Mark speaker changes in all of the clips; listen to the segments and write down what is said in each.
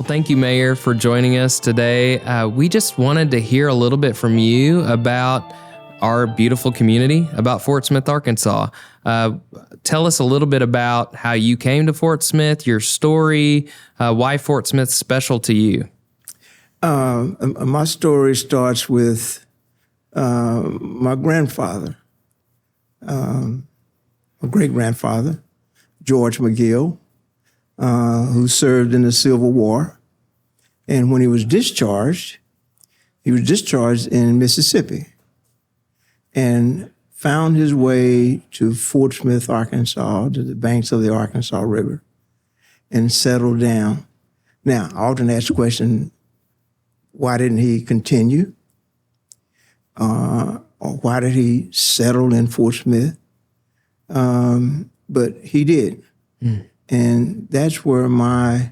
Speaker 1: thank you, Mayor, for joining us today. We just wanted to hear a little bit from you about our beautiful community, about Fort Smith, Arkansas. Tell us a little bit about how you came to Fort Smith, your story, why Fort Smith's special to you.
Speaker 2: My story starts with my grandfather, my great-grandfather, George McGill, who served in the Civil War. And when he was discharged in Mississippi and found his way to Fort Smith, Arkansas, to the banks of the Arkansas River, and settled down. Now, I often ask the question, why didn't he continue? Or why did he settle in Fort Smith? But he did. And that's where my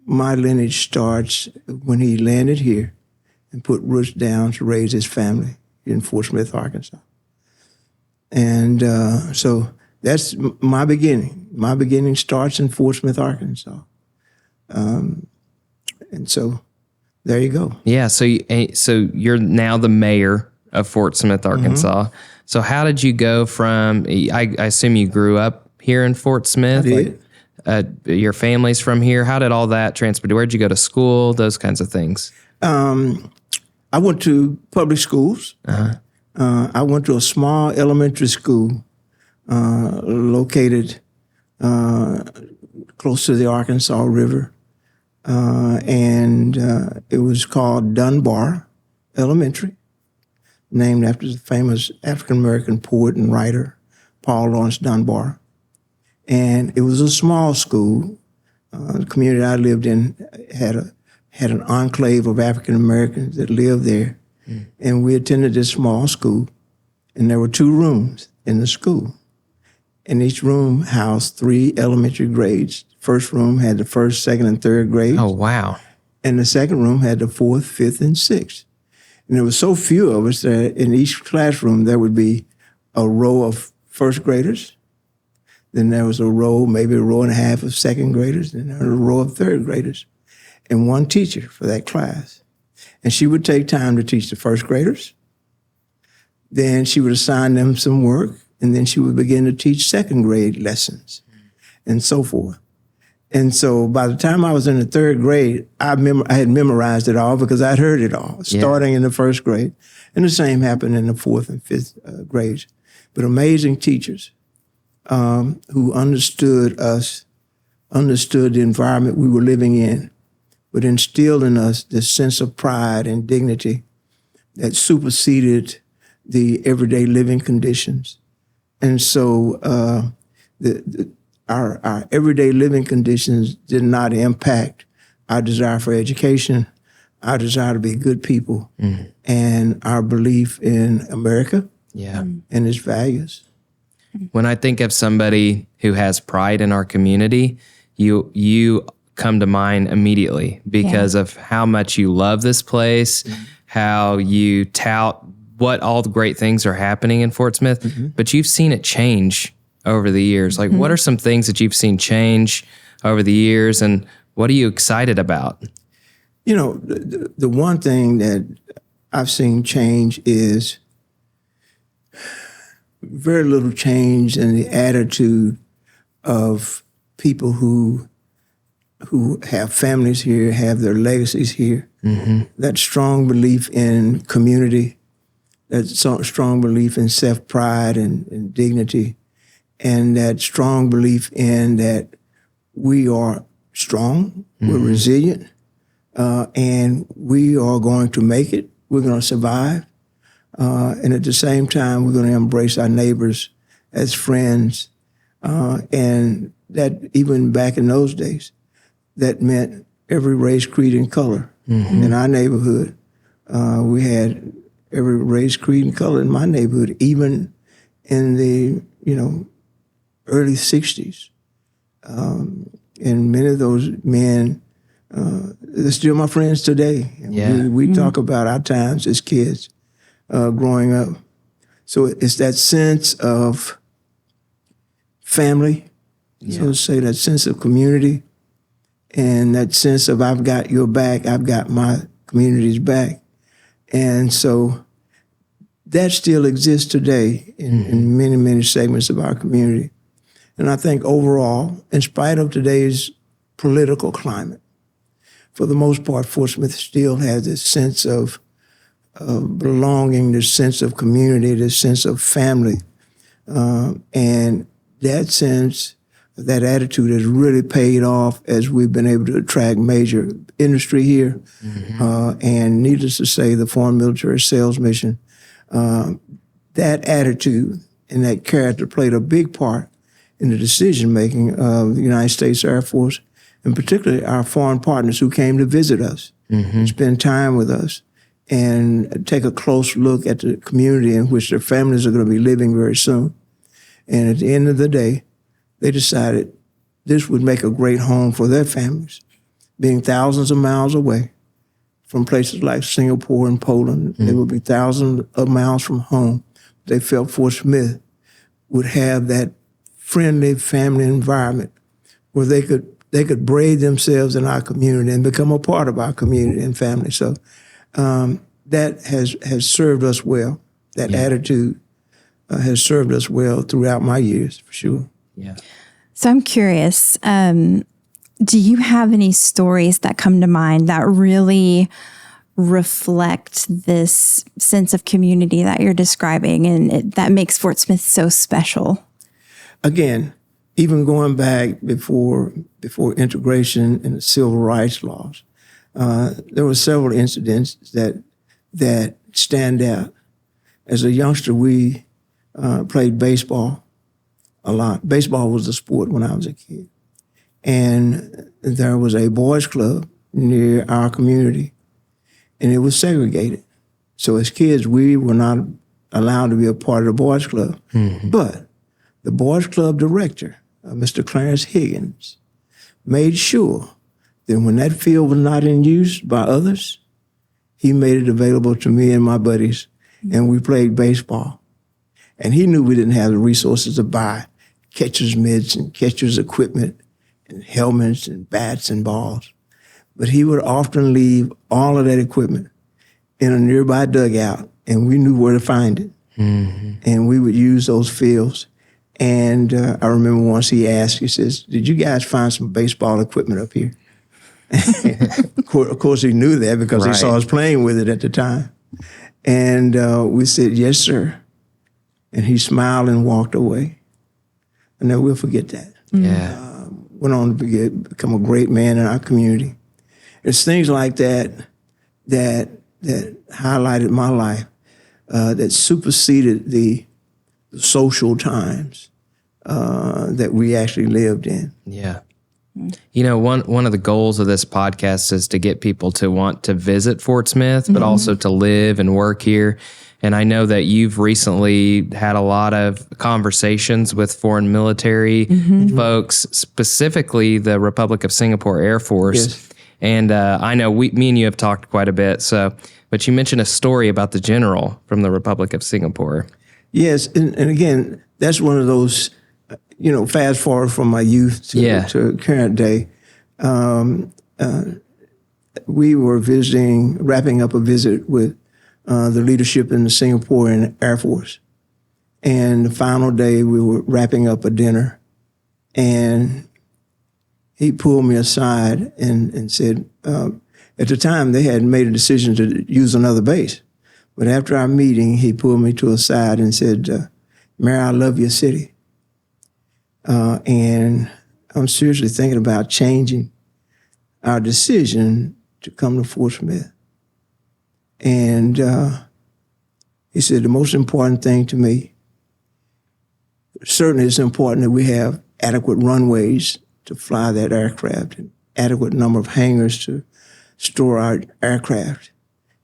Speaker 2: lineage starts, when he landed here and put roots down to raise his family in Fort Smith, Arkansas. And so that's my beginning. My beginning starts in Fort Smith, Arkansas. And so there you go.
Speaker 1: Yeah, so you're now the mayor of Fort Smith, Arkansas. Mm-hmm. So how did you go from, I assume you grew up here in Fort Smith?
Speaker 2: I did.
Speaker 1: Your family's from here. How did all that transfer? Where'd you go to school? Those kinds of things.
Speaker 2: I went to public schools. I went to a small elementary school located close to the Arkansas River. And it was called Dunbar Elementary, named after the famous African-American poet and writer, Paul Laurence Dunbar. And it was a small school. The community I lived in had an enclave of African-Americans that lived there. And we attended this small school, and there were 2 rooms in the school. And each room housed 3 elementary grades. First room had the 1st, 2nd, and 3rd grades.
Speaker 1: Oh, wow.
Speaker 2: And the second room had the 4th, 5th, and 6th. And there were so few of us that in each classroom there would be a row of first graders. Then there was maybe a row and a half of second graders. Then there was a row of third graders. And one teacher for that class. And she would take time to teach the first graders. Then she would assign them some work. And then she would begin to teach second grade lessons and so forth. And so by the time I was in the 3rd grade, I had memorized it all because I'd heard it all, starting in the 1st grade. And the same happened in the 4th and 5th grades. But amazing teachers who understood us, understood the environment we were living in, would instill in us this sense of pride and dignity that superseded the everyday living conditions. And so our everyday living conditions did not impact our desire for education, our desire to be good people, and our belief in America and its values.
Speaker 1: When I think of somebody who has pride in our community, you come to mind immediately because of how much you love this place, how you tout what all the great things are happening in Fort Smith, but you've seen it change over the years. Like, what are some things that you've seen change over the years, and what are you excited about?
Speaker 2: You know, the one thing that I've seen change is very little change in the attitude of people who have families here, have their legacies here. That strong belief in community, that strong belief in self-pride and dignity, and that strong belief in that we are strong, we're resilient, and we are going to make it. We're going to survive. And at the same time, we're going to embrace our neighbors as friends. And that even back in those days, that meant every race, creed, and color. In our neighborhood, we had every race, creed, and color in my neighborhood, even in the, early 60s. And many of those men, they're still my friends today. We talk about our times as kids growing up. So it's that sense of family, so to say, that sense of community, and that sense of I've got your back, I've got my community's back. And so that still exists today in many, many segments of our community. And I think overall, in spite of today's political climate, for the most part, Fort Smith still has this sense of belonging, this sense of community, this sense of family. And that sense, that attitude has really paid off as we've been able to attract major industry here. And needless to say, the Foreign Military Sales Mission, that attitude and that character played a big part in the decision-making of the United States Air Force, and particularly our foreign partners who came to visit us, and spend time with us, and take a close look at the community in which their families are going to be living very soon. And at the end of the day, they decided this would make a great home for their families, being thousands of miles away from places like Singapore and Poland. They would be thousands of miles from home. They felt Fort Smith would have that friendly family environment where they could braid themselves in our community and become a part of our community and family. So that has served us well. That attitude has served us well throughout my years, for sure.
Speaker 1: Yeah.
Speaker 3: So I'm curious, do you have any stories that come to mind that really reflect this sense of community that you're describing and that makes Fort Smith so special? Again,
Speaker 2: even going back before integration and the civil rights laws, there were several incidents that stand out. As a youngster, we played baseball a lot. Baseball was the sport when I was a kid. And there was a boys club near our community, and it was segregated. So as kids, we were not allowed to be a part of the boys club. But the boys club director, Mr. Clarence Higgins, made sure that when that field was not in use by others, he made it available to me and my buddies, and we played baseball. And he knew we didn't have the resources to buy catcher's mitts and catcher's equipment and helmets and bats and balls. But he would often leave all of that equipment in a nearby dugout, and we knew where to find it. And we would use those fields. And I remember once he asked, he says, "Did you guys find some baseball equipment up here?" Of course, he knew that because he saw us playing with it at the time. And we said, "Yes, sir." And he smiled and walked away. And never will forget that. Went on to become a great man in our community. It's things like that highlighted my life, that superseded the social times that we actually lived in.
Speaker 1: Yeah. You know, one of the goals of this podcast is to get people to want to visit Fort Smith, but also to live and work here. And I know that you've recently had a lot of conversations with foreign military folks, specifically the Republic of Singapore Air Force.
Speaker 2: Yes.
Speaker 1: And I know me and you have talked quite a bit. But you mentioned a story about the general from the Republic of Singapore.
Speaker 2: Yes, and again, that's one of those, fast forward from my youth to current day. We were wrapping up a visit with the leadership in the Singaporean Air Force. And the final day, we were wrapping up a dinner, and he pulled me aside and said, at the time, they had made a decision to use another base. But after our meeting, he pulled me to a side and said, "Mayor, I love your city. And I'm seriously thinking about changing our decision to come to Fort Smith." And he said, "The most important thing to me, certainly it's important that we have adequate runways to fly that aircraft, an adequate number of hangars to store our aircraft.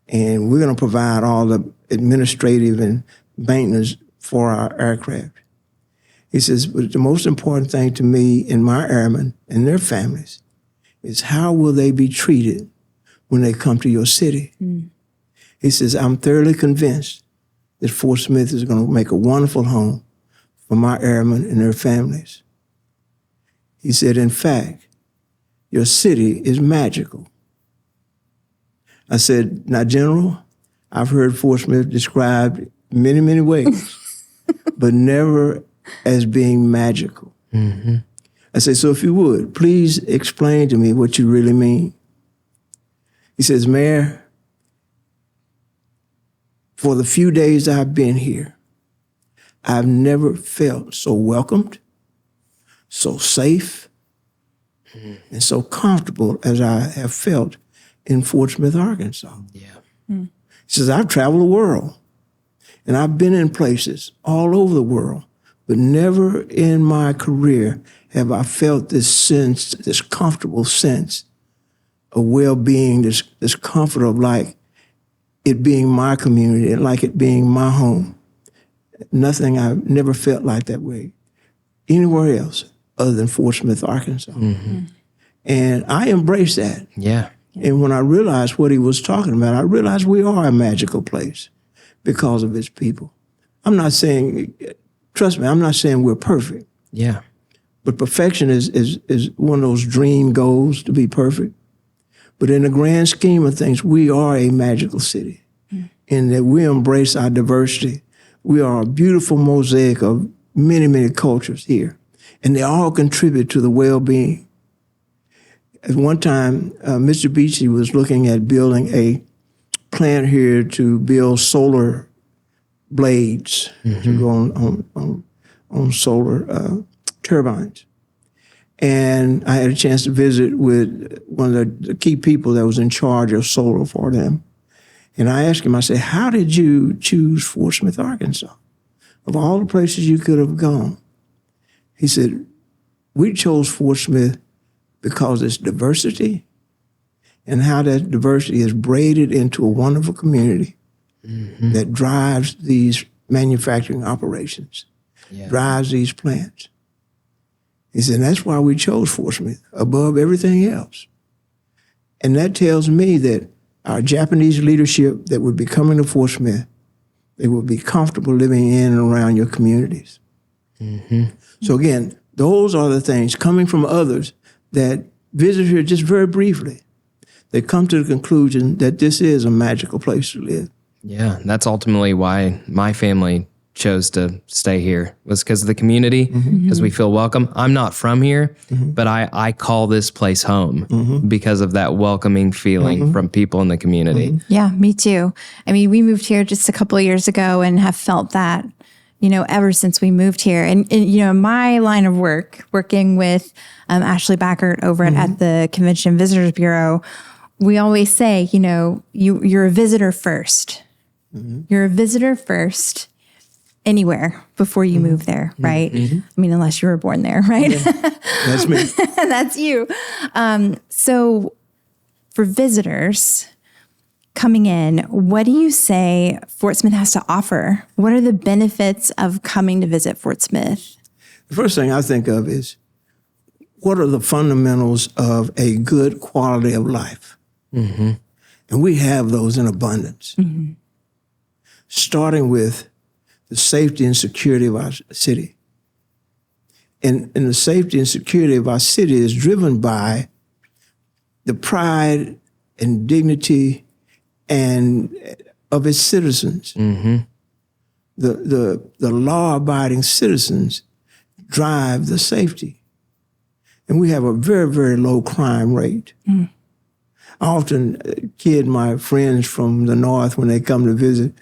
Speaker 2: And we're going to provide all the administrative and maintenance for our aircraft." He says, "But the most important thing to me and my airmen and their families is how will they be treated when they come to your city?" He says, "I'm thoroughly convinced that Fort Smith is going to make a wonderful home for my airmen and their families." He said, "In fact, your city is magical. I said, now, General, I've heard Fort Smith described many, many ways, but never as being magical. Mm-hmm. I said, so if you would, please explain to me what you really mean. He says, Mayor, for the few days I've been here, I've never felt so welcomed, so safe, and so comfortable as I have felt in Fort Smith, Arkansas.
Speaker 1: Yeah.
Speaker 2: He says, I've traveled the world, and I've been in places all over the world, but never in my career have I felt this sense, this comfortable sense of well-being, this comfort of like it being my community, and like it being my home. Nothing, I've never felt like that way anywhere else other than Fort Smith, Arkansas. Mm-hmm. And I embrace that.
Speaker 1: Yeah.
Speaker 2: And when I realized what he was talking about, I realized we are a magical place because of its people. I'm not saying, trust me, I'm not saying we're perfect.
Speaker 1: Yeah.
Speaker 2: But perfection is one of those dream goals, to be perfect. But in the grand scheme of things, we are a magical city in that we embrace our diversity. We are a beautiful mosaic of many, many cultures here, and they all contribute to the well-being. At one time, Mr. Beachy was looking at building a plant here to build solar blades to go on solar turbines. And I had a chance to visit with one of the key people that was in charge of solar for them. And I asked him, I said, how did you choose Fort Smith, Arkansas? Of all the places you could have gone. He said, we chose Fort Smith because it's diversity and how that diversity is braided into a wonderful community that drives these manufacturing operations, drives these plants. He said, that's why we chose Fort Smith above everything else. And that tells me that our Japanese leadership that would be coming to Fort Smith, they would be comfortable living in and around your communities. Mm-hmm. So again, those are the things coming from others that visit here just very briefly. They come to the conclusion that this is a magical place to live.
Speaker 1: Yeah, that's ultimately why my family chose to stay here, was because of the community, because we feel welcome. I'm not from here, but I call this place home because of that welcoming feeling from people in the community.
Speaker 3: Yeah, me too. I mean, we moved here just a couple of years ago and have felt that, ever since we moved here. And my line of work, working with Ashley Backert over at the Convention Visitors Bureau, we always say, you're a visitor first. You're a visitor first anywhere before you move there, right? I mean, unless you were born there, right?
Speaker 2: Yeah, that's me.
Speaker 3: That's you. So for visitors coming in, what do you say Fort Smith has to offer? What are the benefits of coming to visit Fort Smith?
Speaker 2: The first thing I think of is, what are the fundamentals of a good quality of life? And we have those in abundance. Starting with the safety and security of our city. And the safety and security of our city is driven by the pride and dignity and of its citizens. The law-abiding citizens drive the safety. And we have a very, very low crime rate. I often kid my friends from the North when they come to visit,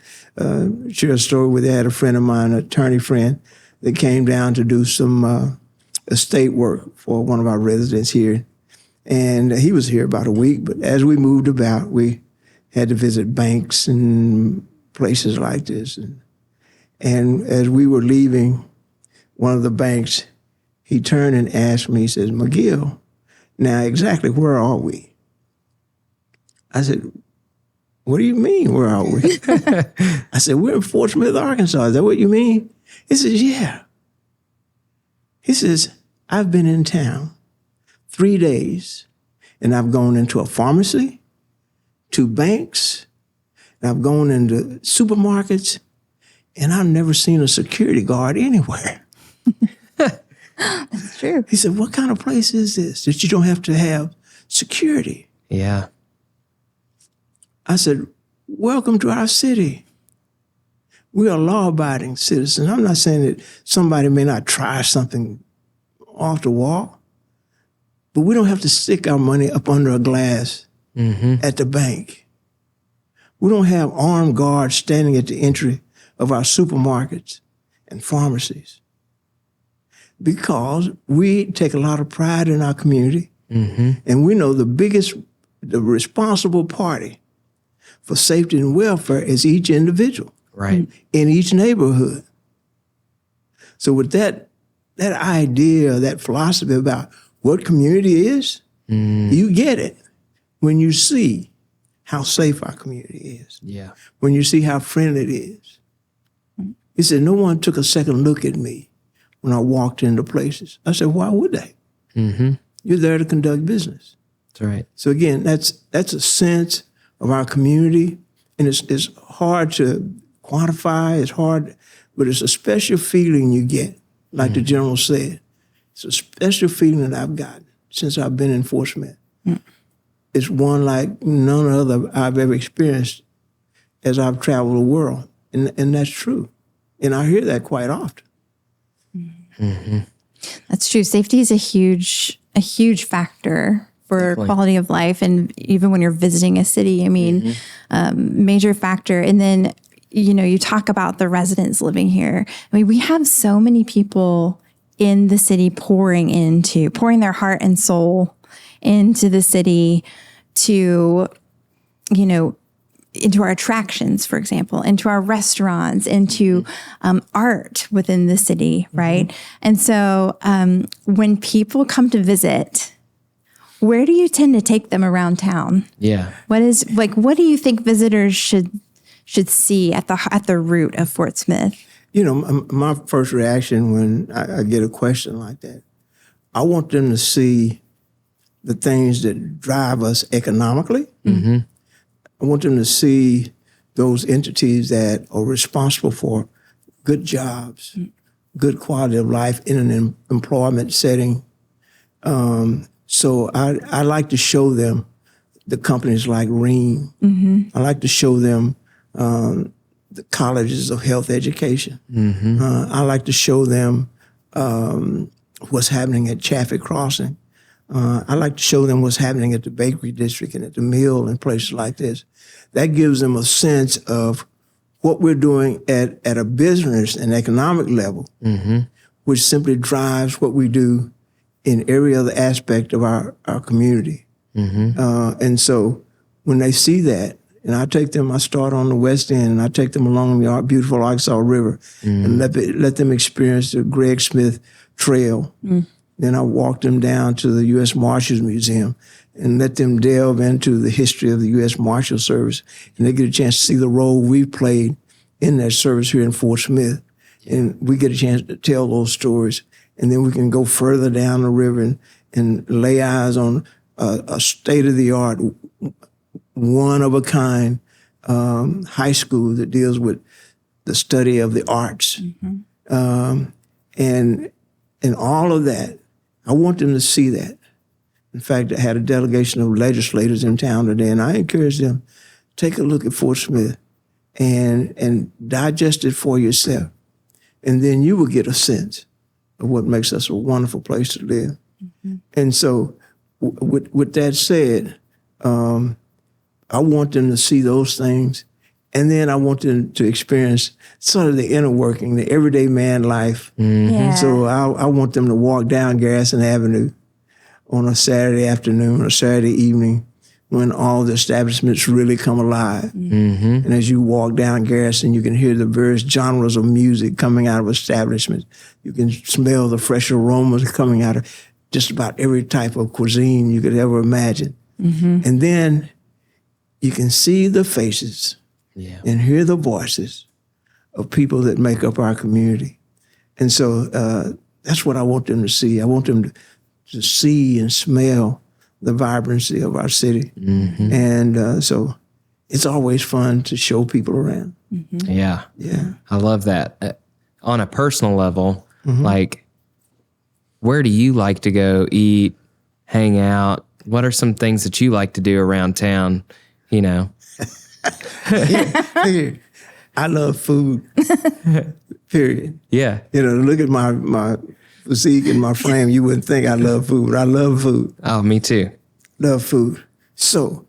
Speaker 2: share a story where they had a friend of mine, an attorney friend, that came down to do some estate work for one of our residents here. And he was here about a week, but as we moved about, we had to visit banks and places like this. And as we were leaving one of the banks, he turned and asked me, he says, McGill, now exactly where are we? I said, what do you mean, where are we? I said, we're in Fort Smith, Arkansas. Is that what you mean? He says, yeah. He says, I've been in town 3 days, and I've gone into a pharmacy, 2 banks, and I've gone into supermarkets, and I've never seen a security guard anywhere.
Speaker 3: That's true.
Speaker 2: He said, what kind of place is this that you don't have to have security.
Speaker 1: Yeah.
Speaker 2: I said, welcome to our city. We are law-abiding citizens. I'm not saying that somebody may not try something off the wall, but we don't have to stick our money up under a glass at the bank. We don't have armed guards standing at the entry of our supermarkets and pharmacies, because we take a lot of pride in our community, and we know the responsible party for safety and welfare is each individual.
Speaker 1: Right.
Speaker 2: In each neighborhood. So with that idea, that philosophy about what community is, you get it when you see how safe our community is.
Speaker 1: Yeah.
Speaker 2: When you see how friendly it is. He said, no one took a second look at me when I walked into places. I said, why would they? You're there to conduct business.
Speaker 1: That's right.
Speaker 2: So again, that's a sense of our community, and it's hard to quantify, it's hard, but it's a special feeling you get, like the general said. It's a special feeling that I've gotten since I've been in Fort Smith. It's one like none other I've ever experienced as I've traveled the world, and that's true. And I hear that quite often.
Speaker 3: That's true. Safety is a huge factor for quality of life, and even when you're visiting a city, I mean, major factor. And then, you talk about the residents living here. I mean, we have so many people in the city pouring their heart and soul into the city to, into our attractions, for example, into our restaurants, into art within the city, right? And so when people come to visit, where do you tend to take them around town?
Speaker 1: Yeah.
Speaker 3: What do you think visitors should see at the root of Fort Smith?
Speaker 2: My first reaction when I get a question like that, I want them to see the things that drive us economically. I want them to see those entities that are responsible for good jobs, good quality of life in an employment setting. So I like to show them the companies like Ream. I like to show them the colleges of health education. I like to show them what's happening at Chaffee Crossing. I like to show them what's happening at the Bakery District and at the Mill and places like this. That gives them a sense of what we're doing at a business and economic level, which simply drives what we do in every other aspect of our community. And so when they see that, and I start on the West End, and I take them along the beautiful Arkansas River and let them experience the Greg Smith Trail. Then I walk them down to the U.S. Marshals Museum and let them delve into the history of the U.S. Marshal Service. And they get a chance to see the role we played in that service here in Fort Smith. And we get a chance to tell those stories. And then we can go further down the river and lay eyes on a state-of-the-art, one-of-a-kind high school that deals with the study of the arts. And all of that, I want them to see that. In fact, I had a delegation of legislators in town today, and I encourage them, take a look at Fort Smith and digest it for yourself. And then you will get a sense of what makes us a wonderful place to live. And so with that said, I want them to see those things, and then I want them to experience sort of the inner working, the everyday man life.
Speaker 3: Yeah.
Speaker 2: So I want them to walk down Garrison Avenue on a Saturday afternoon or Saturday evening when all the establishments really come alive. And as you walk down Garrison, you can hear the various genres of music coming out of establishments. You can smell the fresh aromas coming out of just about every type of cuisine you could ever imagine. And then you can see the faces and hear the voices of people that make up our community. And so that's what I want them to see. I want them to see and smell the vibrancy of our city. And so it's always fun to show people around.
Speaker 1: Yeah.
Speaker 2: Yeah.
Speaker 1: I love that. On a personal level, like, where do you like to go eat, hang out, what are some things that you like to do around town? You know,
Speaker 2: I love food. Period.
Speaker 1: yeah.
Speaker 2: You know, look at my physique and my frame. You wouldn't think I love food, but I love food.
Speaker 1: Oh, me too.
Speaker 2: Love food. So,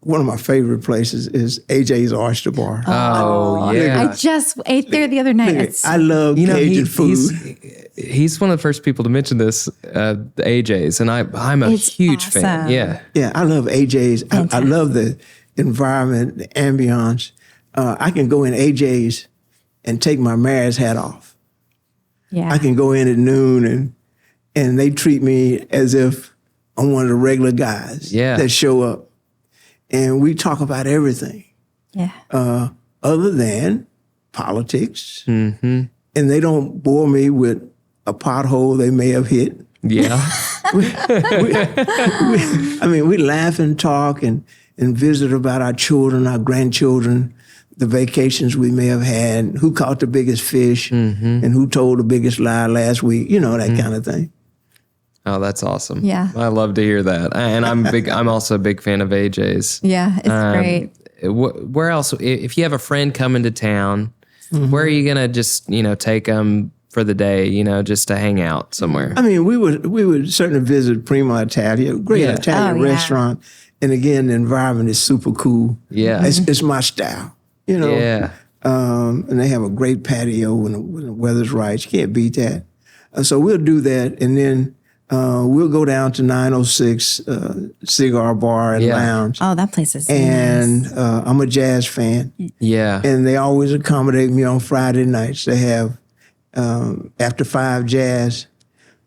Speaker 2: one of my favorite places is AJ's Oyster Bar.
Speaker 1: Oh, yeah.
Speaker 3: I just ate there the other night. It's
Speaker 2: I love Cajun food.
Speaker 1: He's one of the first people to mention this, the AJ's, and I'm a
Speaker 3: It's
Speaker 1: huge fan.
Speaker 3: awesome.
Speaker 1: Yeah.
Speaker 2: Yeah, I love AJ's. I love the environment, the ambiance. I can go in AJ's and take my mayor's hat off.
Speaker 3: yeah.
Speaker 2: I can go in at noon and they treat me as if I'm one of the regular guys that show up. And we talk about everything
Speaker 3: yeah.
Speaker 2: other than politics.
Speaker 1: Mm-hmm.
Speaker 2: And they don't bore me with a pothole they may have hit.
Speaker 1: Yeah.
Speaker 2: We laugh and talk and visit about our children, our grandchildren, the vacations we may have had, who caught the biggest fish and who told the biggest lie last week, that kind of thing.
Speaker 1: Oh, that's awesome.
Speaker 3: Yeah.
Speaker 1: I love to hear that. And I'm also a big fan of AJ's.
Speaker 3: Yeah, it's great.
Speaker 1: Where else, if you have a friend coming to town, where are you going to just, take them for the day, just to hang out somewhere?
Speaker 2: I mean, we would certainly visit Prima Italia, great Italian restaurant. And again, the environment is super cool.
Speaker 1: Yeah.
Speaker 2: It's my style,
Speaker 1: Yeah.
Speaker 2: And they have a great patio when the weather's right. You can't beat that. So we'll do that. And then we'll go down to 906 Cigar Bar and Lounge.
Speaker 3: Oh, that place is
Speaker 2: And
Speaker 3: nice.
Speaker 2: I'm a jazz fan.
Speaker 1: Yeah.
Speaker 2: And they always accommodate me on Friday nights. They have After 5 Jazz,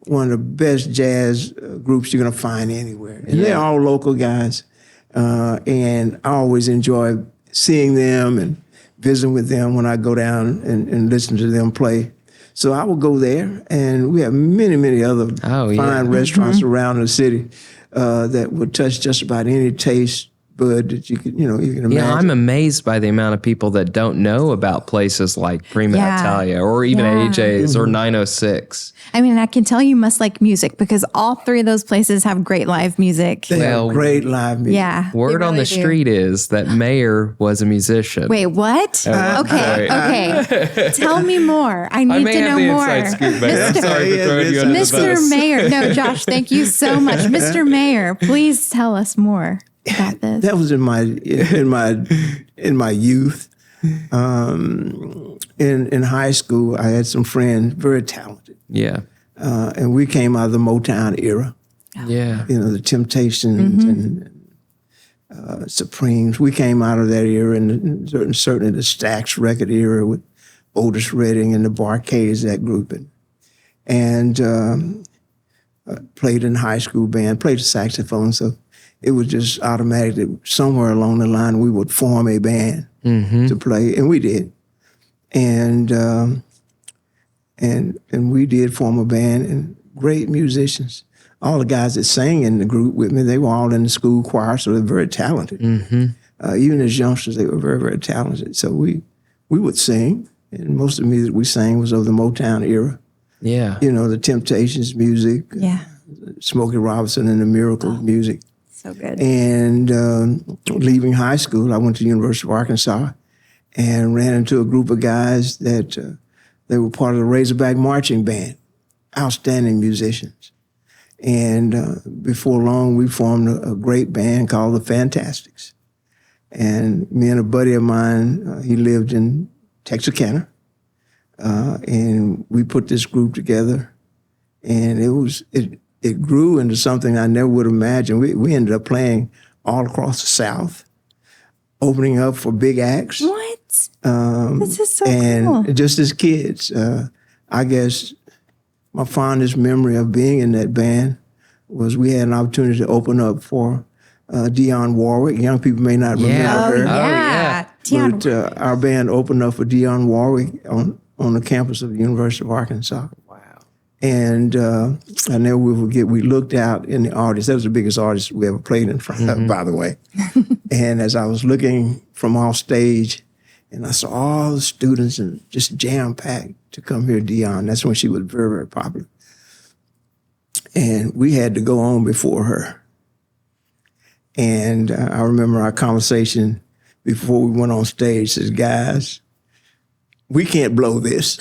Speaker 2: one of the best jazz groups you're going to find anywhere. And they're all local guys. And I always enjoy seeing them and visiting with them when I go down and listen to them play. So I will go there, and we have many, many other fine restaurants around the city that would touch just about any taste bud that you can imagine.
Speaker 1: Yeah, I'm amazed by the amount of people that don't know about places like Prima Italia or even AJ's or 906.
Speaker 3: I mean, I can tell you must like music because all three of those places have great live music.
Speaker 2: They have great live music.
Speaker 3: Yeah.
Speaker 1: Word on the street is that Mayor was a musician.
Speaker 3: Wait, what? Okay. Tell me more. I need to know more.
Speaker 1: Inside scoop, Mayor. I'm sorry for throwing you under the bus.
Speaker 3: Mr. Mayor. No, Josh, thank you so much. Mr. Mayor, please tell us more about this.
Speaker 2: That was in my youth. In high school, I had some friends, very talented.
Speaker 1: Yeah.
Speaker 2: And we came out of the Motown era.
Speaker 1: Yeah.
Speaker 2: The Temptations and Supremes. We came out of that era, and certainly the Stax record era with Otis Redding and the Barcades, that group. And played in high school band, played the saxophone, so it was just automatic that somewhere along the line we would form a band to play, and we did. And we did form a band, and great musicians. All the guys that sang in the group with me, they were all in the school choir, so they're very talented. Even as youngsters, they were very, very talented. So we would sing, and most of the music we sang was of the Motown era.
Speaker 1: Yeah.
Speaker 2: The Temptations music, Smokey Robinson and the Miracles music.
Speaker 3: So good.
Speaker 2: And leaving high school, I went to the University of Arkansas and ran into a group of guys that they were part of the Razorback Marching Band, outstanding musicians. And before long, we formed a great band called the Fantastics. And me and a buddy of mine, he lived in Texarkana, and we put this group together, and it grew into something I never would imagine. We ended up playing all across the South, opening up for big acts.
Speaker 3: What? This is so
Speaker 2: and
Speaker 3: cool.
Speaker 2: just as kids, I guess my fondest memory of being in that band was we had an opportunity to open up for Dionne Warwick. Young people may not remember her.
Speaker 3: Yeah.
Speaker 2: But our band opened up for Dionne Warwick on the campus of the University of Arkansas.
Speaker 1: Wow.
Speaker 2: And I never will forget, we looked out in the audience. That was the biggest audience we ever played in front of, by the way. And as I was looking from off stage, and I saw all the students and just jam-packed to come hear Dionne. That's when she was very, very popular. and we had to go on before her. And I remember our conversation before we went on stage. Says, guys, we can't blow this.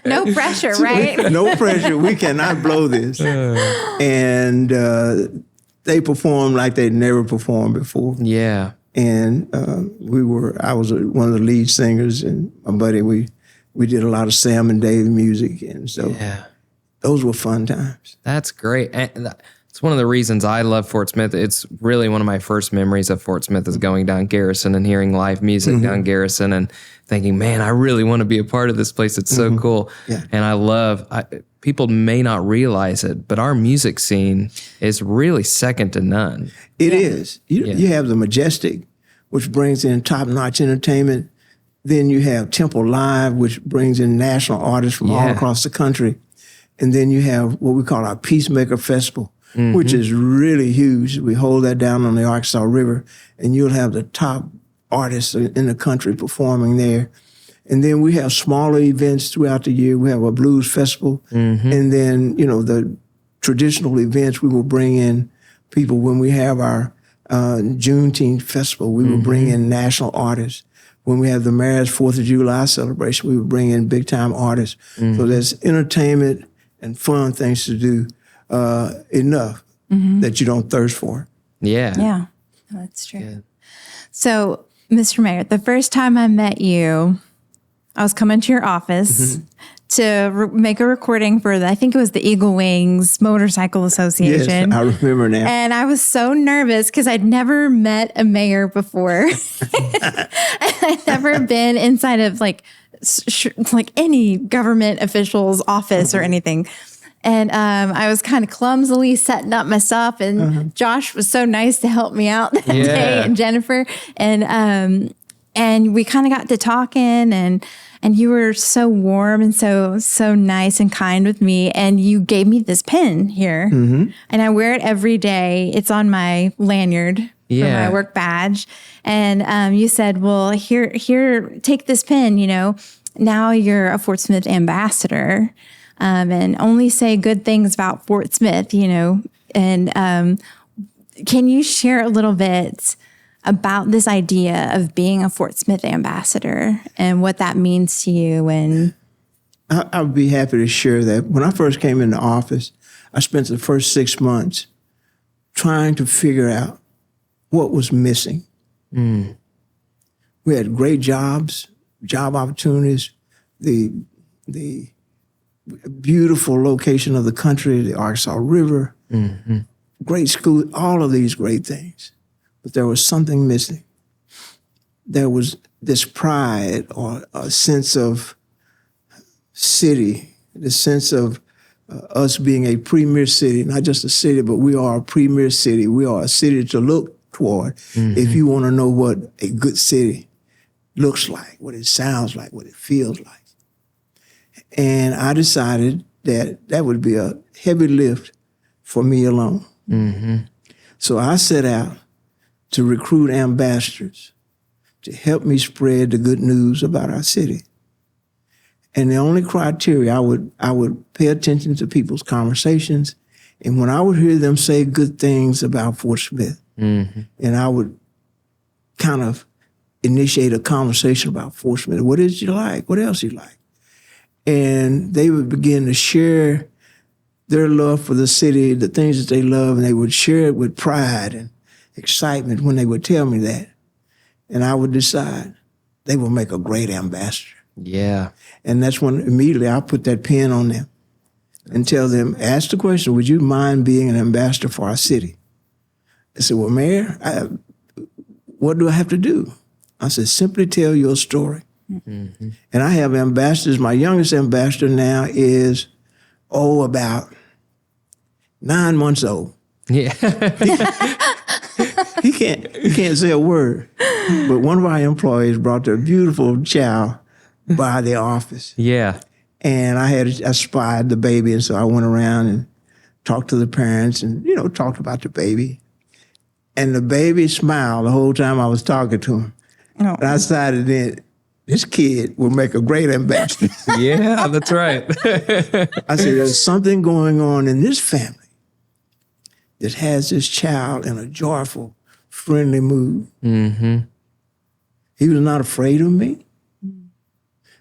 Speaker 3: No pressure, right?
Speaker 2: No pressure. We cannot blow this. And they performed like they'd never performed before.
Speaker 1: Yeah.
Speaker 2: And I was one of the lead singers, and my buddy, we did a lot of Sam and Dave music. And so those were fun times.
Speaker 1: That's great. And it's one of the reasons I love Fort Smith. It's really one of my first memories of Fort Smith is going down Garrison and hearing live music down Garrison and thinking, man, I really want to be a part of this place. It's so cool.
Speaker 2: Yeah.
Speaker 1: And people may not realize it, but our music scene is really second to none.
Speaker 2: It is. You have the Majestic, which brings in top-notch entertainment. Then you have Temple Live, which brings in national artists from all across the country. And then you have what we call our Peacemaker Festival, which is really huge. We hold that down on the Arkansas River, and you'll have the top artists in the country performing there. And then we have smaller events throughout the year. We have a blues festival. And then, the traditional events, we will bring in people. When we have our Juneteenth festival, we will bring in national artists. When we have the Mayor's 4th of July celebration, we will bring in big-time artists. So there's entertainment and fun things to do enough that you don't thirst for it.
Speaker 1: Yeah.
Speaker 3: Yeah, that's true. Yeah. So, Mr. Mayor, the first time I met you, I was coming to your office to make a recording for I think it was the Eagle Wings Motorcycle Association.
Speaker 2: Yes, I remember now.
Speaker 3: And I was so nervous because I'd never met a mayor before. I'd never been inside of like any government official's office or anything. And I was kind of clumsily setting up my stuff, and Josh was so nice to help me out that day, and Jennifer, and we kind of got to talking, and you were so warm and so nice and kind with me, and you gave me this pin here, and I wear it every day. It's on my lanyard for my work badge, and you said, "Well, here, take this pin. Now you're a Fort Smith ambassador." And only say good things about Fort Smith, and can you share a little bit about this idea of being a Fort Smith ambassador and what that means to you? And
Speaker 2: I would be happy to share that. When I first came into office, I spent the first 6 months trying to figure out what was missing. We had great job opportunities, the beautiful location of the country, the Arkansas River, great school, all of these great things. But there was something missing. There was this pride or a sense of city, the sense of us being a premier city, not just a city, but we are a premier city. We are a city to look toward if you want to know what a good city looks like, what it sounds like, what it feels like. And I decided that would be a heavy lift for me alone. So I set out to recruit ambassadors to help me spread the good news about our city. And the only criteria, I would pay attention to people's conversations, and when I would hear them say good things about Fort Smith, and I would kind of initiate a conversation about Fort Smith. What did you like? What else you like? And they would begin to share their love for the city, the things that they love, and they would share it with pride and excitement when they would tell me that. And I would decide they will make a great ambassador.
Speaker 1: Yeah.
Speaker 2: And that's when immediately I put that pen on them and tell them, ask the question, would you mind being an ambassador for our city? They said, well, Mayor, what do I have to do? I said, simply tell your story. And I have ambassadors. My youngest ambassador now is, about 9 months old.
Speaker 1: Yeah.
Speaker 2: He can't say a word. But one of our employees brought their beautiful child by the office.
Speaker 1: Yeah.
Speaker 2: And I spied the baby, and so I went around and talked to the parents and, talked about the baby. And the baby smiled the whole time I was talking to him. And I decided then, this kid will make a great ambassador.
Speaker 1: Yeah, that's right.
Speaker 2: I said, there's something going on in this family that has this child in a joyful, friendly mood.
Speaker 1: Mm-hmm.
Speaker 2: He was not afraid of me,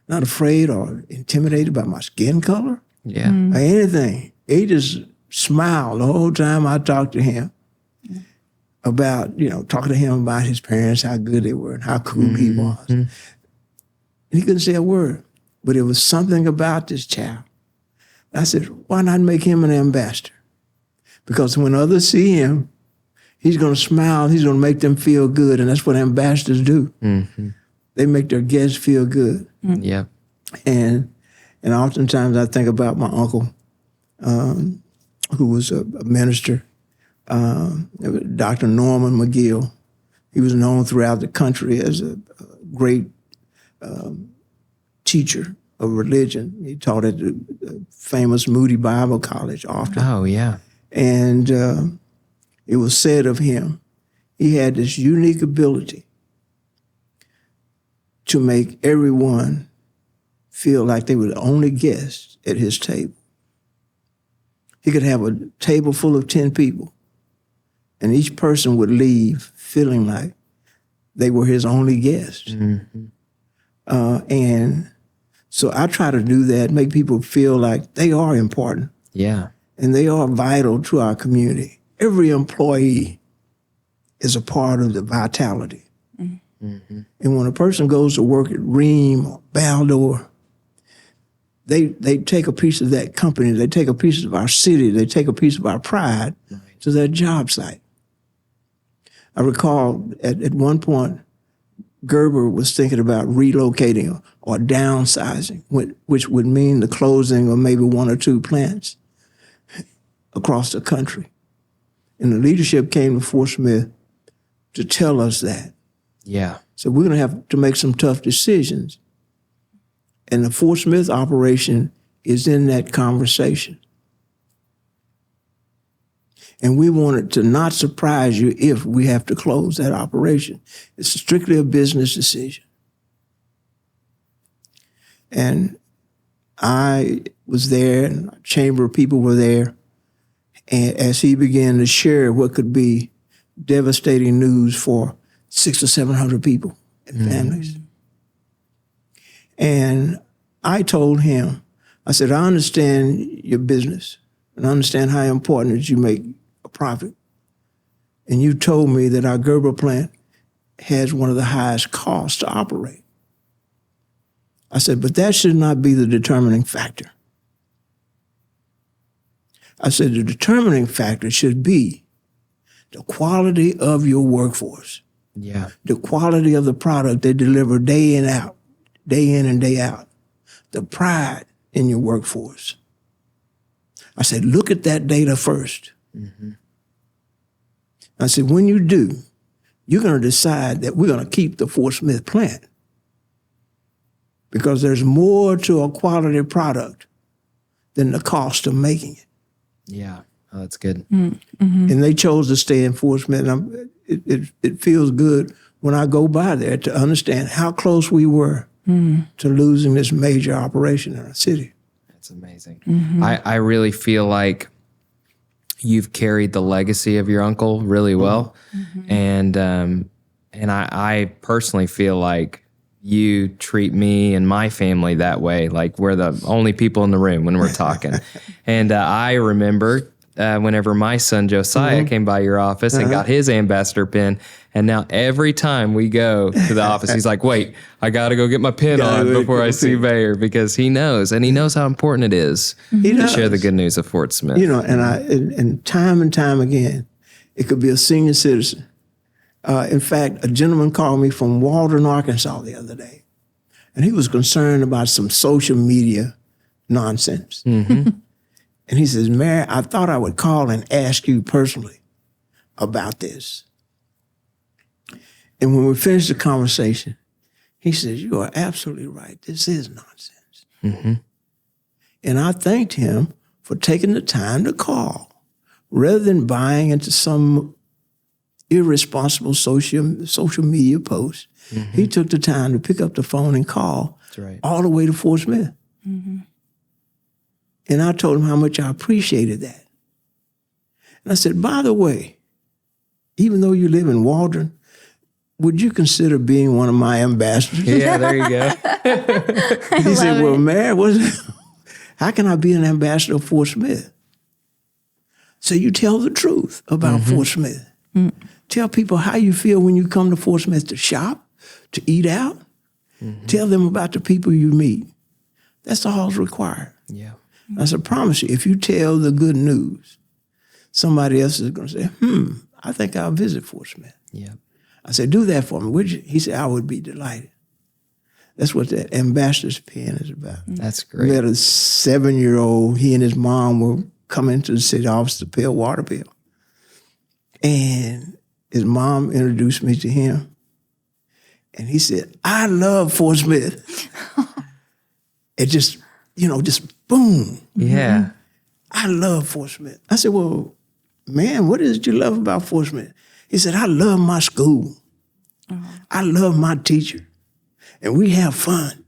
Speaker 2: not afraid or intimidated by my skin color
Speaker 1: Yeah.
Speaker 2: or anything. He just smiled the whole time I talked to him about, talking to him about his parents, how good they were and how cool he was. And he couldn't say a word, but it was something about this child. I said, why not make him an ambassador? Because when others see him, he's going to smile, he's going to make them feel good, and that's what ambassadors do.
Speaker 1: Mm-hmm.
Speaker 2: They make their guests feel good.
Speaker 1: Yeah.
Speaker 2: And oftentimes I think about my uncle, who was a minister, Dr. Norman McGill. He was known throughout the country as a great teacher of religion. He taught at the famous Moody Bible College often.
Speaker 1: Oh, yeah.
Speaker 2: And it was said of him, he had this unique ability to make everyone feel like they were the only guests at his table. He could have a table full of 10 people, and each person would leave feeling like they were his only guest.
Speaker 1: Mm-hmm.
Speaker 2: And so I try to do that, make people feel like they are important.
Speaker 1: Yeah.
Speaker 2: And they are vital to our community. Every employee is a part of the vitality. Mm-hmm. And when a person goes to work at Ream or Baldor, they take a piece of that company, they take a piece of our city, they take a piece of our pride to their job site. I recall at one point, Gerber was thinking about relocating or downsizing, which would mean the closing of maybe 1 or 2 plants across the country. And the leadership came to Fort Smith to tell us that.
Speaker 1: Yeah.
Speaker 2: So we're going to have to make some tough decisions. And the Fort Smith operation is in that conversation. And we want it to not surprise you if we have to close that operation. It's strictly a business decision. And I was there, and a chamber of people were there. And as he began to share what could be devastating news for 600 or 700 people and families. And I told him, I said, I understand your business and I understand how important it is you make a profit. And you told me that our Gerber plant has one of the highest costs to operate. I said, but that should not be the determining factor. I said, the determining factor should be the quality of your workforce.
Speaker 1: Yeah.
Speaker 2: The quality of the product they deliver day in and day out. The pride in your workforce. I said, look at that data first. Mm-hmm. I said, when you do, you're going to decide that we're going to keep the Fort Smith plant because there's more to a quality product than the cost of making it.
Speaker 1: Yeah. Oh, that's good.
Speaker 3: Mm-hmm.
Speaker 2: And they chose to stay in Fort Smith. And it feels good when I go by there to understand how close we were to losing this major operation in our city.
Speaker 1: That's amazing. Mm-hmm. I really feel like you've carried the legacy of your uncle really well. Mm-hmm. And I personally feel like you treat me and my family that way, like we're the only people in the room when we're talking. And I remember whenever my son Josiah came by your office and got his ambassador pin, and now every time we go to the office, he's like, wait, I got to go get my pin on before I see Mayor, because he knows how important it is to share the good news of Fort Smith.
Speaker 2: And time again, it could be a senior citizen. In fact, a gentleman called me from Walden, Arkansas the other day, and he was concerned about some social media nonsense. Mm-hmm. And he says, Mayor, I thought I would call and ask you personally about this. And when we finished the conversation, he says, you are absolutely right. This is nonsense. Mm-hmm. And I thanked him for taking the time to call rather than buying into some irresponsible social media posts. He took the time to pick up the phone and call all the way to Fort Smith. And I told him how much I appreciated that. And I said, by the way, even though you live in Waldron, would you consider being one of my ambassadors?
Speaker 1: Yeah, there you go.
Speaker 2: He said, well, Mayor, how can I be an ambassador of Fort Smith? So you tell the truth about Fort Smith. Tell people how you feel when you come to Fort Smith to shop, to eat out. Tell them about the people you meet. That's all that's required.
Speaker 1: Yeah.
Speaker 2: I said, promise you, if you tell the good news, somebody else is going to say, I think I'll visit Fort Smith.
Speaker 1: Yeah.
Speaker 2: I said, do that for me, would you? He said, I would be delighted. That's what that ambassador's pen is about.
Speaker 1: That's
Speaker 2: We
Speaker 1: great.
Speaker 2: had a 7-year-old, he and his mom were coming to the city office to pay a water bill. And his mom introduced me to him. And he said, I love Fort Smith. It just, just boom.
Speaker 1: Yeah.
Speaker 2: I love Fort Smith. I said, well, man, what is it you love about Fort Smith? He said, I love my school. I love my teacher. And we have fun.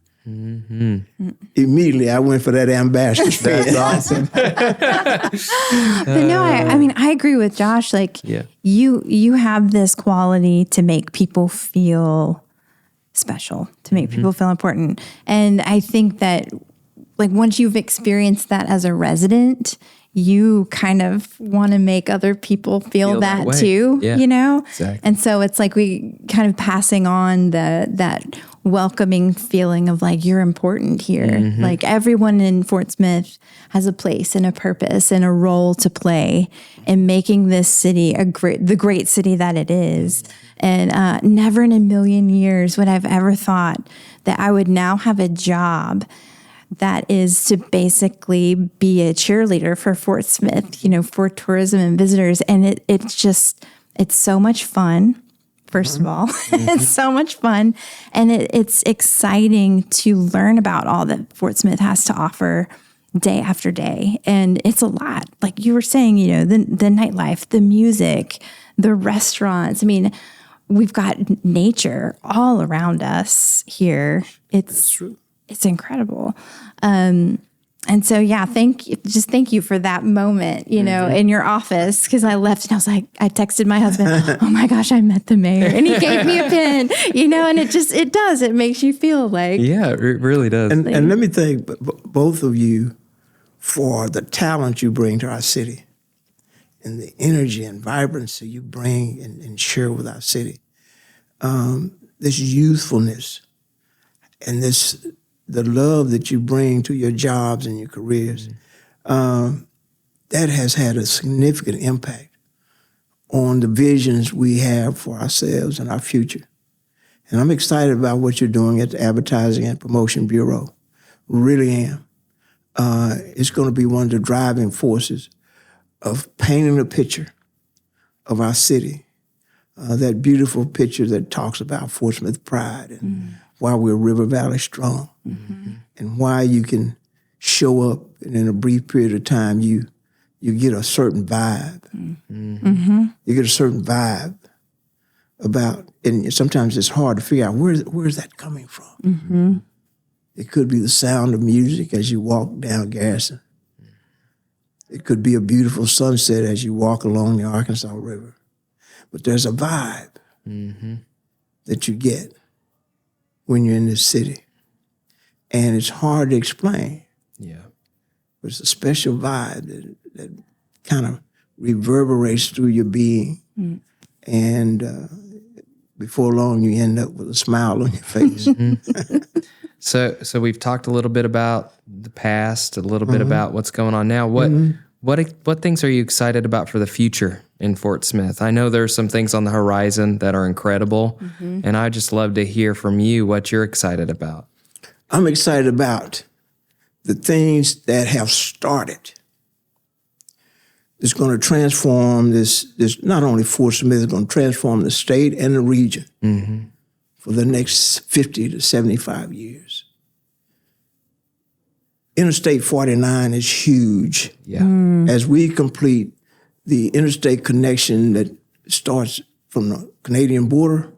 Speaker 2: Immediately, I went for that ambassador.
Speaker 1: That's awesome.
Speaker 3: But no, I agree with Josh. Like, you have this quality to make people feel special, to make people feel important. And I think that, like, once you've experienced that as a resident, you kind of want to make other people feel that
Speaker 1: way.
Speaker 3: too,
Speaker 1: Yeah, Exactly.
Speaker 3: And so it's like we kind of passing on that welcoming feeling of like, you're important here. Like everyone in Fort Smith has a place and a purpose and a role to play in making this city the great city that it is. And never in a million years would I've ever thought that I would now have a job that is to basically be a cheerleader for Fort Smith, for tourism and visitors. And it's so much fun, first of all. It's so much fun. And it's exciting to learn about all that Fort Smith has to offer day after day. And it's a lot. Like you were saying, the nightlife, the music, the restaurants. I mean, we've got nature all around us here. That's true. It's incredible. And so, thank you for that moment, in your office. Cause I left and I was like, I texted my husband, oh my gosh, I met the mayor and he gave me a pen, and it makes you feel like.
Speaker 1: Yeah, it really does.
Speaker 2: And let me thank both of you for the talent you bring to our city and the energy and vibrancy you bring and share with our city. This youthfulness and the love that you bring to your jobs and your careers, that has had a significant impact on the visions we have for ourselves and our future. And I'm excited about what you're doing at the Advertising and Promotion Bureau. Really am. It's going to be one of the driving forces of painting a picture of our city, that beautiful picture that talks about Fort Smith pride and why we're River Valley strong, and why you can show up and in a brief period of time you get a certain vibe. You get a certain vibe about, and sometimes it's hard to figure out where is that coming from. It could be the sound of music as you walk down Garrison. It could be a beautiful sunset as you walk along the Arkansas River. But there's a vibe that you get when you're in this city. And it's hard to explain. Yeah. But it's a special vibe that kind of reverberates through your being. And before long, you end up with a smile on your face.
Speaker 1: So we've talked a little bit about the past, a little bit about what's going on now. What things are you excited about for the future in Fort Smith? I know there's some things on the horizon that are incredible, and I'd just love to hear from you what you're excited about.
Speaker 2: I'm excited about the things that have started. It's going to transform this not only Fort Smith, it's going to transform the state and the region for the next 50 to 75 years. Interstate 49 is huge. Yeah. As we complete the interstate connection that starts from the Canadian border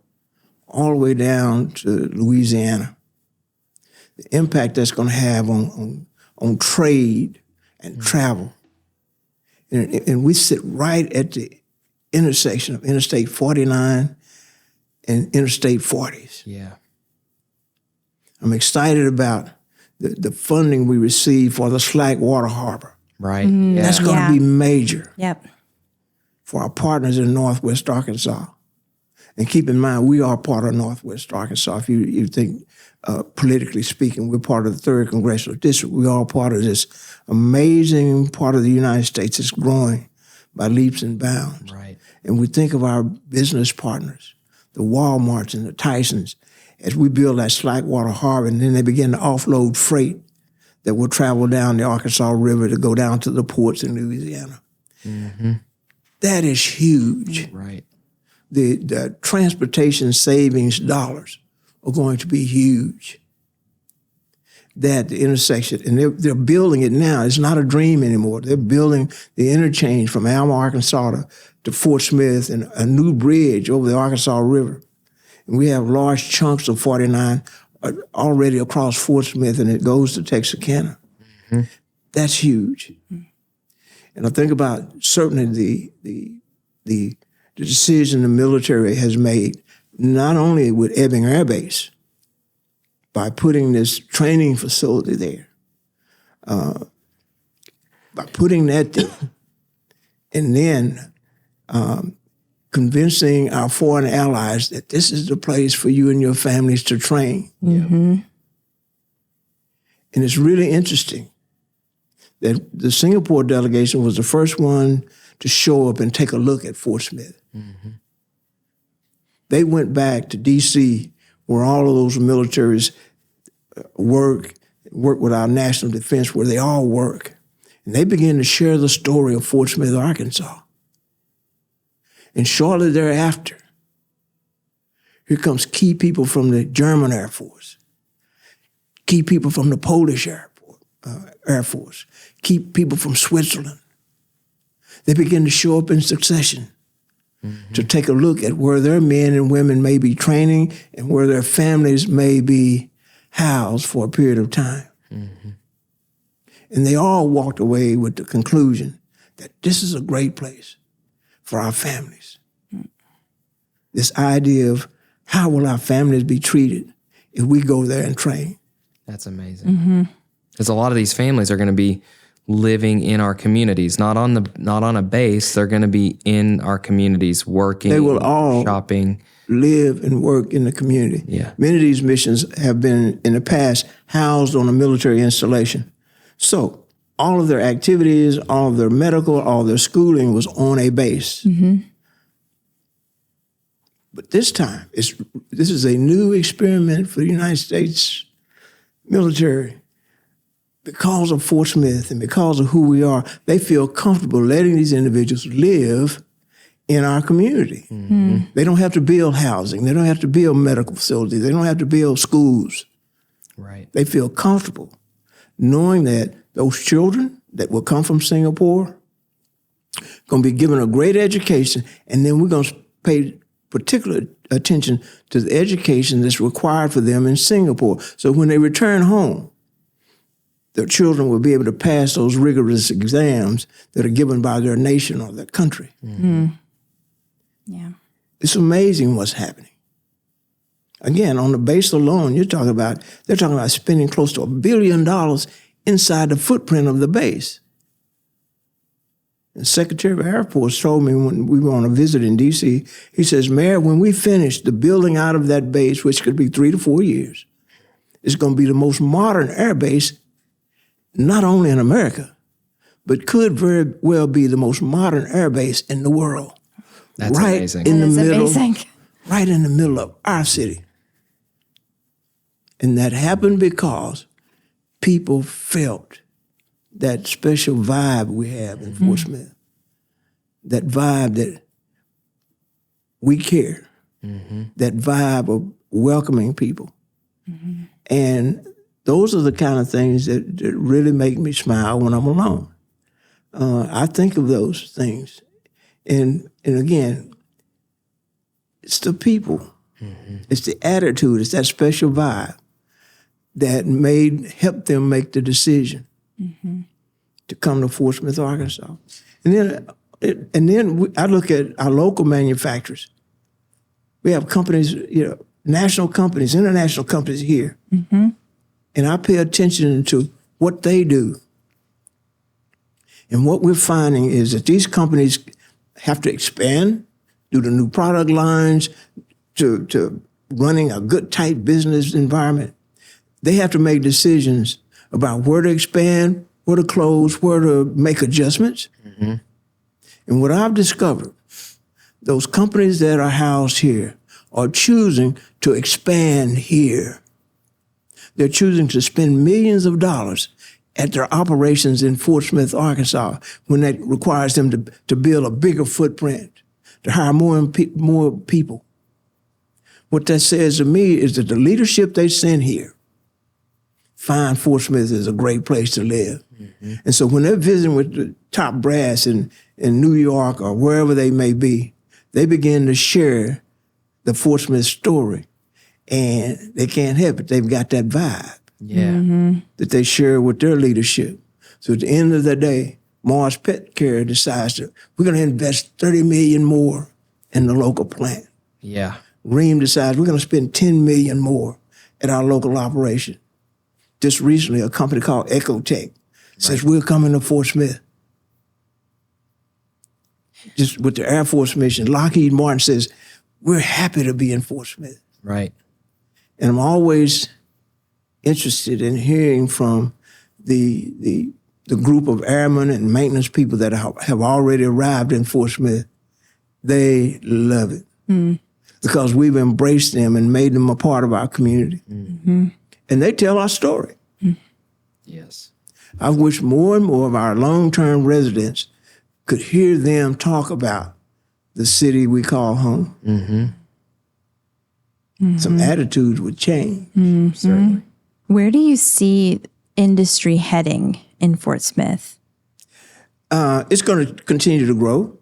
Speaker 2: all the way down to Louisiana. The impact that's going to have on trade and travel. And we sit right at the intersection of Interstate 49 and Interstate 40s.
Speaker 1: Yeah.
Speaker 2: I'm excited about the funding we receive for the Slackwater Harbor.
Speaker 1: Right. Yeah.
Speaker 2: That's going to be major
Speaker 3: Yep.
Speaker 2: for our partners in Northwest Arkansas. And keep in mind, we are part of Northwest Arkansas. If you think politically speaking, we're part of the 3rd Congressional District. We are part of this amazing part of the United States that's growing by leaps and bounds.
Speaker 1: Right.
Speaker 2: And we think of our business partners, the Walmarts and the Tysons, as we build that Slackwater Harbor, and then they begin to offload freight that will travel down the Arkansas River to go down to the ports in Louisiana.
Speaker 1: Mm-hmm.
Speaker 2: That is huge.
Speaker 1: Right.
Speaker 2: The transportation savings dollars are going to be huge. That the intersection, and they're building it now. It's not a dream anymore. They're building the interchange from Alma, Arkansas to Fort Smith, and a new bridge over the Arkansas River. And we have large chunks of 49 already across Fort Smith, and it goes to Texarkana. Mm-hmm. That's huge. And I think about certainly the decision the military has made, not only with Ebbing Air Base, by putting this training facility there, by putting that there, and then convincing our foreign allies that this is the place for you and your families to train.
Speaker 3: Mm-hmm.
Speaker 2: And it's really interesting that the Singapore delegation was the first one to show up and take a look at Fort Smith. Mm-hmm. They went back to D.C., where all of those militaries work with our national defense, where they all work. And they began to share the story of Fort Smith, Arkansas. And shortly thereafter, here comes key people from the German Air Force, key people from the Polish Air Force, key people from Switzerland. They begin to show up in succession to take a look at where their men and women may be training and where their families may be housed for a period of time. Mm-hmm. And they all walked away with the conclusion that this is a great place for our families. This idea of how will our families be treated if we go there and train.
Speaker 1: That's amazing. Because a lot of these families are going to be living in our communities, not on a base. They're going to be in our communities, working.
Speaker 2: They will all
Speaker 1: shopping,
Speaker 2: live and work in the community.
Speaker 1: Yeah.
Speaker 2: Many of these missions have been in the past housed on a military installation. So all of their activities, all of their medical, all their schooling was on a base. Mm-hmm. But this time, this is a new experiment for the United States military. Because of Fort Smith and because of who we are, they feel comfortable letting these individuals live in our community. Mm-hmm. They don't have to build housing. They don't have to build medical facilities. They don't have to build schools.
Speaker 1: Right.
Speaker 2: They feel comfortable knowing that those children that will come from Singapore going to be given a great education, and then we're going to pay particular attention to the education that's required for them in Singapore. So when they return home, their children will be able to pass those rigorous exams that are given by their nation or their country.
Speaker 3: Mm-hmm. Yeah.
Speaker 2: It's amazing what's happening. Again, on the base alone, they're talking about spending close to $1 billion inside the footprint of the base. And Secretary of Air Force told me when we were on a visit in D.C., he says, Mayor, when we finish the building out of that base, which could be 3 to 4 years, it's going to be the most modern air base not only in America, but could very well be the most modern air base in the world.
Speaker 1: That's
Speaker 2: right
Speaker 1: amazing.
Speaker 2: In the middle,
Speaker 3: amazing.
Speaker 2: right in the middle of our city. And that happened because people felt that special vibe we have in Fort Smith. That vibe that we care. Mm-hmm. That vibe of welcoming people. Mm-hmm. And those are the kind of things that really make me smile when I'm alone. I think of those things. And again, It's the people. It's the attitude. It's that special vibe that helped them make the decision to come to Fort Smith, Arkansas. And then I look at our local manufacturers. We have companies, national companies, international companies here. And I pay attention to what they do. And what we're finding is that these companies have to expand due to new product lines, to running a good, tight business environment. They have to make decisions about where to expand, where to close, where to make adjustments. And what I've discovered, those companies that are housed here are choosing to expand here. They're choosing to spend millions of dollars at their operations in Fort Smith, Arkansas, when that requires them to build a bigger footprint, to hire more people. What that says to me is that the leadership they send here find Fort Smith is a great place to live. And so when they're visiting with the top brass in New York or wherever they may be, they begin to share the Fort Smith story. And they can't help it. They've got that vibe that they share with their leadership. So at the end of the day, Mars Pet Care decides we're going to invest $30 million more in the local plant.
Speaker 1: Yeah.
Speaker 2: Ream decides we're going to spend $10 million more at our local operation. Just recently, a company called Ecotech says we're coming to Fort Smith. Just with the Air Force mission, Lockheed Martin says we're happy to be in Fort Smith.
Speaker 1: Right.
Speaker 2: And I'm always interested in hearing from the group of airmen and maintenance people that have already arrived in Fort Smith. They love it because we've embraced them and made them a part of our community. And they tell our story.
Speaker 1: Yes.
Speaker 2: I wish more and more of our long-term residents could hear them talk about the city we call home. Some attitudes would change.
Speaker 1: Certainly.
Speaker 3: Where do you see industry heading in Fort Smith?
Speaker 2: It's going to continue to grow.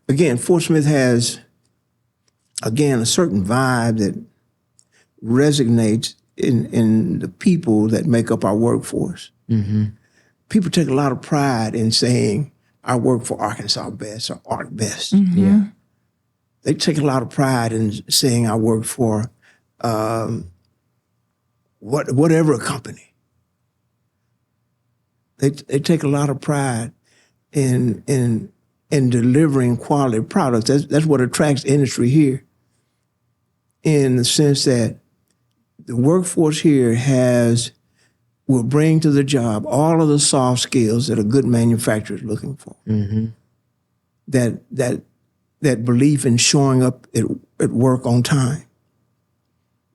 Speaker 2: Again, Fort Smith has, a certain vibe that resonates in the people that make up our workforce. People take a lot of pride in saying, I work for Arkansas Best or Ark Best.
Speaker 1: Yeah.
Speaker 2: They take a lot of pride in saying I work for whatever company. They take a lot of pride in delivering quality products. That's what attracts industry here, in the sense that the workforce here will bring to the job all of the soft skills that a good manufacturer is looking for. That belief in showing up at work on time.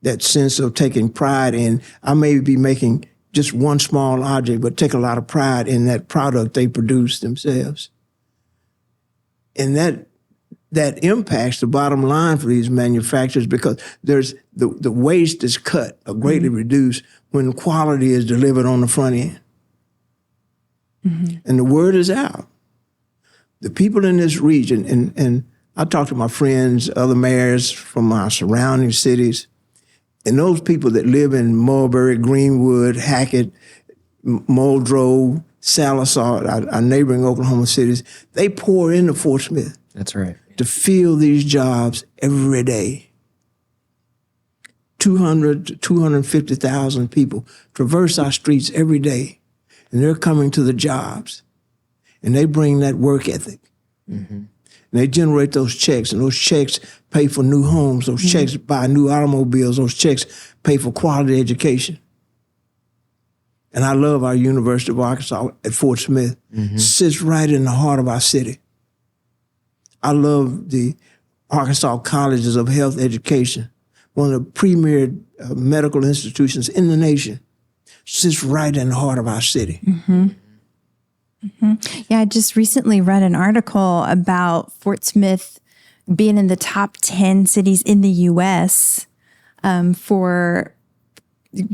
Speaker 2: That sense of taking pride in, I may be making just one small object, but take a lot of pride in that product they produce themselves. And that impacts the bottom line for these manufacturers, because there's the waste is cut or greatly reduced when quality is delivered on the front end. And the word is out. The people in this region, and I talk to my friends, other mayors from our surrounding cities, and those people that live in Mulberry, Greenwood, Hackett, Muldrow, Sallisaw, our neighboring Oklahoma cities, they pour into Fort Smith.
Speaker 1: That's right.
Speaker 2: To fill these jobs every day. 200 to 250,000 people traverse our streets every day, and they're coming to the jobs, and they bring that work ethic. And they generate those checks, and those checks pay for new homes. Those checks buy new automobiles. Those checks pay for quality education. And I love our University of Arkansas at Fort Smith. Sits right in the heart of our city. I love the Arkansas Colleges of Health Education, one of the premier medical institutions in the nation. Sits right in the heart of our city.
Speaker 3: Yeah, I just recently read an article about Fort Smith being in the top 10 cities in the U.S. For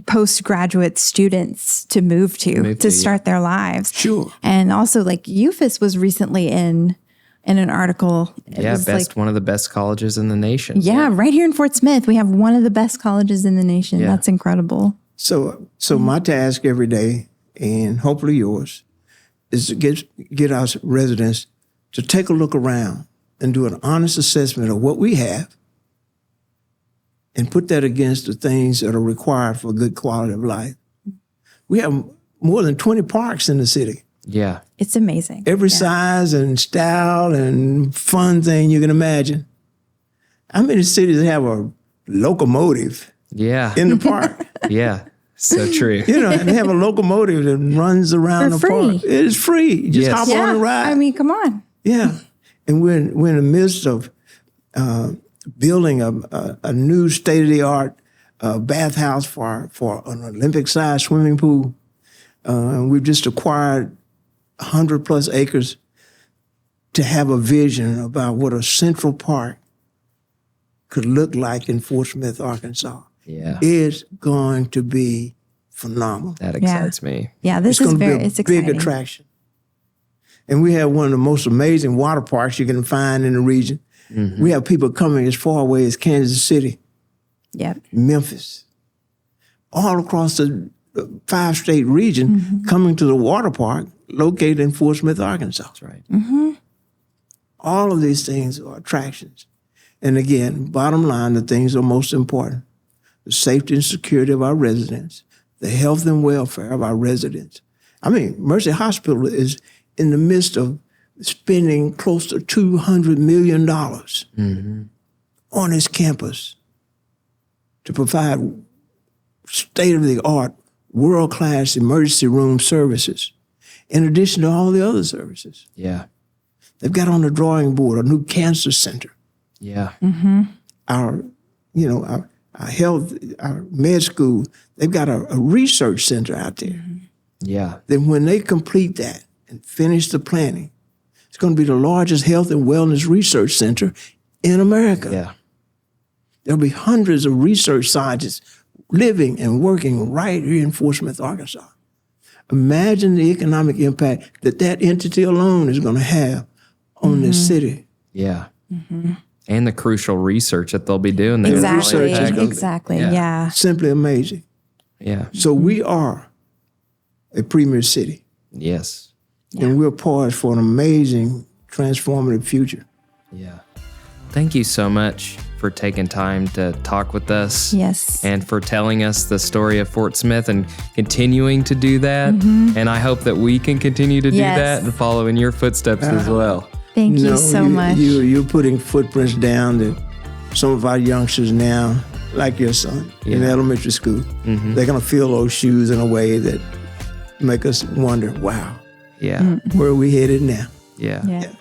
Speaker 3: postgraduate students to move to start their lives.
Speaker 2: Sure.
Speaker 3: And also, like, UFIS was recently in in an article. It was
Speaker 1: one of the best colleges in the nation.
Speaker 3: Yeah, right here in Fort Smith, we have one of the best colleges in the nation.
Speaker 1: Yeah.
Speaker 3: That's incredible.
Speaker 2: So my task every day, and hopefully yours, is to get our residents to take a look around and do an honest assessment of what we have and put that against the things that are required for a good quality of life. We have more than 20 parks in the city.
Speaker 1: Yeah.
Speaker 3: It's amazing.
Speaker 2: Every size and style and fun thing you can imagine. How many cities have a locomotive
Speaker 1: Yeah.
Speaker 2: in the park?
Speaker 1: Yeah. So true.
Speaker 2: You know, and they have a locomotive that runs around
Speaker 3: For
Speaker 2: the park.
Speaker 3: free.
Speaker 2: It is free. You just
Speaker 1: Yes.
Speaker 2: hop
Speaker 3: Yeah,
Speaker 2: on and ride.
Speaker 3: I mean, come on.
Speaker 2: Yeah. And we're in the midst of building a new state-of-the-art bathhouse for an Olympic-sized swimming pool. And we've just acquired 100-plus acres to have a vision about what a Central Park could look like in Fort Smith, Arkansas.
Speaker 1: Yeah.
Speaker 2: It's going to be phenomenal.
Speaker 1: That excites me.
Speaker 3: Yeah, this
Speaker 2: It's
Speaker 3: is
Speaker 2: going to
Speaker 3: very,
Speaker 2: be a
Speaker 3: it's
Speaker 2: big
Speaker 3: exciting.
Speaker 2: attraction. And we have one of the most amazing water parks you can find in the region. We have people coming as far away as Kansas City,
Speaker 3: Yep.
Speaker 2: Memphis, all across the 5-state region coming to the water park located in Fort Smith, Arkansas.
Speaker 1: That's right.
Speaker 2: All of these things are attractions. And again, bottom line, the things that are most important: the safety and security of our residents, the health and welfare of our residents. I mean, Mercy Hospital is in the midst of spending close to $200 million on its campus to provide state-of-the-art, world-class emergency room services, in addition to all the other services.
Speaker 1: Yeah.
Speaker 2: They've got on the drawing board a new cancer center.
Speaker 1: Yeah.
Speaker 2: Our health, our med school, they've got a research center out there.
Speaker 1: Yeah.
Speaker 2: Then when they complete that and finish the planning, it's going to be the largest health and wellness research center in America.
Speaker 1: Yeah.
Speaker 2: There'll be hundreds of research scientists living and working right here in Fort Smith, Arkansas. Imagine the economic impact that entity alone is going to have on this city.
Speaker 1: Yeah. And the crucial research that they'll be doing there.
Speaker 3: Exactly.
Speaker 2: research is gonna be-
Speaker 3: Exactly.
Speaker 1: Yeah.
Speaker 3: Yeah.
Speaker 2: Simply amazing.
Speaker 1: Yeah.
Speaker 2: So we are a premier city,
Speaker 1: Yes.
Speaker 2: and we're poised for an amazing, transformative future.
Speaker 1: Yeah. Thank you so much for taking time to talk with us.
Speaker 3: Yes.
Speaker 1: And for telling us the story of Fort Smith and continuing to do that. And I hope that we can continue to do
Speaker 3: Yes.
Speaker 1: that and follow in your footsteps as well.
Speaker 3: Thank you so much.
Speaker 2: You're putting footprints down that some of our youngsters now, like your son, in elementary school, they're going to feel those shoes in a way that make us wonder, wow,
Speaker 1: Yeah.
Speaker 2: where are we headed now?
Speaker 1: Yeah.
Speaker 3: Yeah.